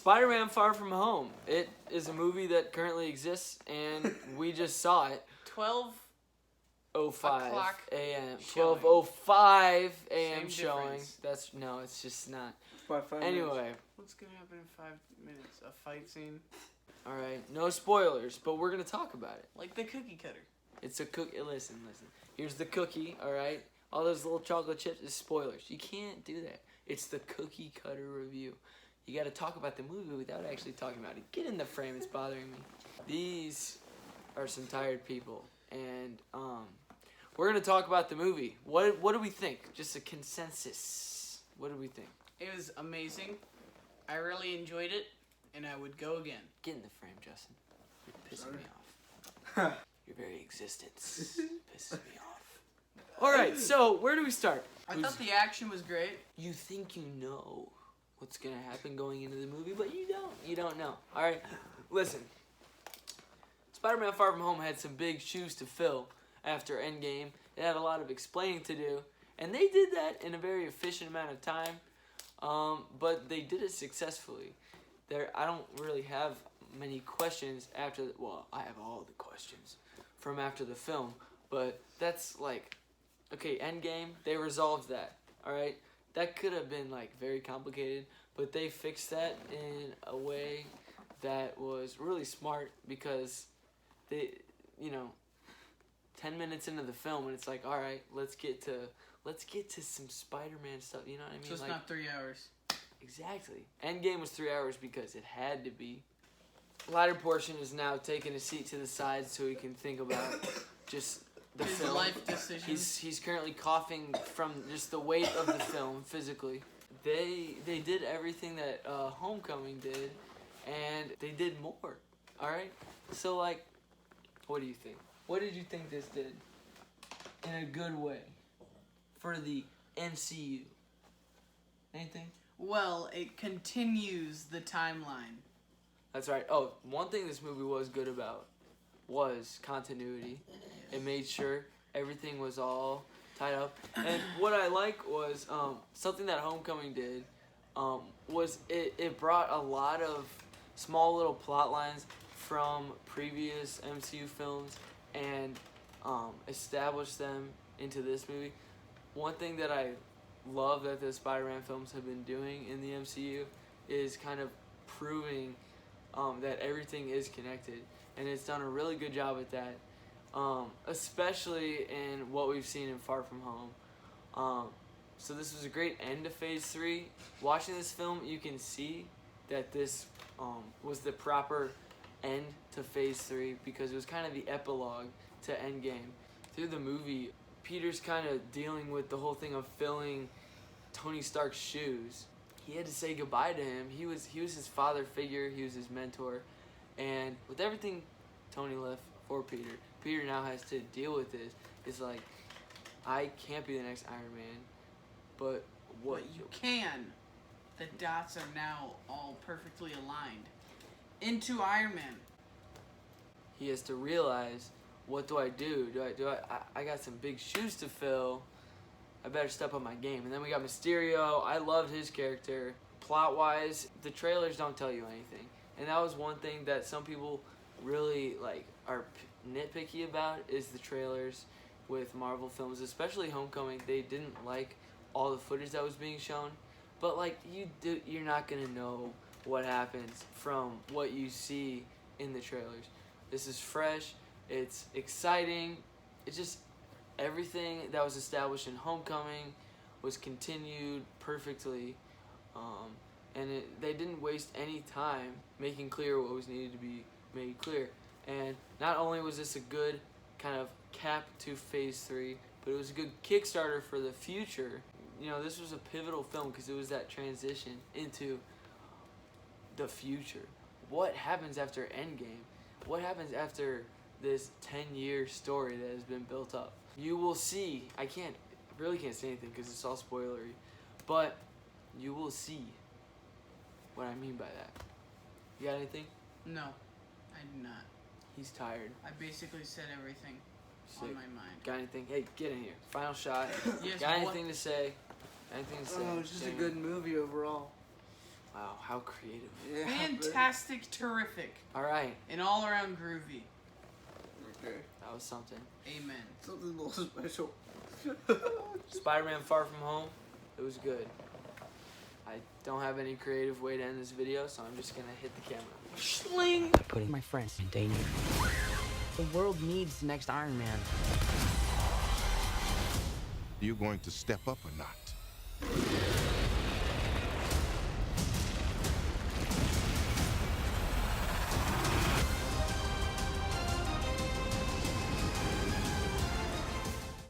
Spider-Man Far From Home. It is a movie that currently exists, and we just saw it. 12:05 a.m. 12:05 a.m. showing. That's no, it's just not. Anyway, what's gonna happen in 5 minutes? A fight scene. All right, no spoilers, but we're gonna talk about it. Like the cookie cutter. It's a cookie. Listen. Here's the cookie. All right, all those little chocolate chips is spoilers. You can't do that. It's the cookie cutter review. You got to talk about the movie without actually talking about it. Get in the frame. It's bothering me. These are some tired people, and we're gonna talk about the movie. What do we think? Just a consensus. What do we think? It was amazing. I really enjoyed it, and I would go again. Get in the frame, Justin. You're pissing me off. Your very existence pisses me off. All right, so where do we start? I thought the action was great. You think you know what's gonna happen going into the movie, but you don't. You don't know. All right, listen. Spider-Man Far From Home had some big shoes to fill after Endgame. It had a lot of explaining to do, and they did that in a very efficient amount of time. But they did it successfully. I don't really have many questions after. Well, I have all the questions from after the film, but that's like, okay, Endgame. They resolved that. All right, that could have been like very complicated, but they fixed that in a way that was really smart because they, 10 minutes into the film, and it's like, all right, let's get to some Spider-Man stuff. You know what I mean? So it's like, not 3 hours. Exactly. Endgame was 3 hours because it had to be. Latter portion is now taking a seat to the side so he can think about just the His film. life decisions. He's currently coughing from just the weight of the film physically. They did everything that Homecoming did, and they did more. All right. So like, what do you think? What did you think this did in a good way for the MCU? Anything? Well, it continues the timeline. That's right. Oh, one thing this movie was good about was continuity. It made sure everything was all tied up. And what I like was something that Homecoming did was it brought a lot of small little plot lines from previous MCU films and established them into this movie. One thing that I love that the Spider-Man films have been doing in the MCU is kind of proving that everything is connected, and it's done a really good job at that, especially in what we've seen in Far From Home. So this was a great end to Phase 3. Watching this film, you can see that this was the proper end to Phase 3 because it was kind of the epilogue to Endgame. Through the movie, Peter's kind of dealing with the whole thing of filling Tony Stark's shoes. He had to say goodbye to him. He was his father figure. He was his mentor. And with everything Tony left for Peter, Peter now has to deal with this. It's like, I can't be the next Iron Man, but what? But you can. The dots are now all perfectly aligned into Iron Man. He has to realize, what do I do? I got some big shoes to fill. I better step up my game. And then we got Mysterio. I loved his character. Plot-wise, the trailers don't tell you anything. And that was one thing that some people really are nitpicky about is the trailers with Marvel films, especially Homecoming. They didn't like all the footage that was being shown. But you're not going to know what happens from what you see in the trailers. This is fresh. It's exciting. It's just everything that was established in Homecoming was continued perfectly, and they didn't waste any time making clear what was needed to be made clear. And not only was this a good kind of cap to Phase 3, but it was a good Kickstarter for the future. This was a pivotal film because it was that transition into the future. What happens after Endgame? What happens after this 10-year story that has been built up? You will see. I really can't say anything because it's all spoilery, but you will see what I mean by that. You got anything? No, I do not. He's tired. I basically said everything on my mind. Got anything? Hey, get in here. Final shot. Yes, got anything to say? Anything to say? Oh, it's just a good movie overall. Wow, how creative. Yeah, Fantastic, terrific, All right, and all around groovy. Okay. that was something. Amen. Something a little special. Spider-Man Far From Home, it was good. I don't have any creative way to end this video, so I'm just gonna hit the camera. Sling! Putting my friends in danger. The world needs the next Iron Man. You going to step up or not?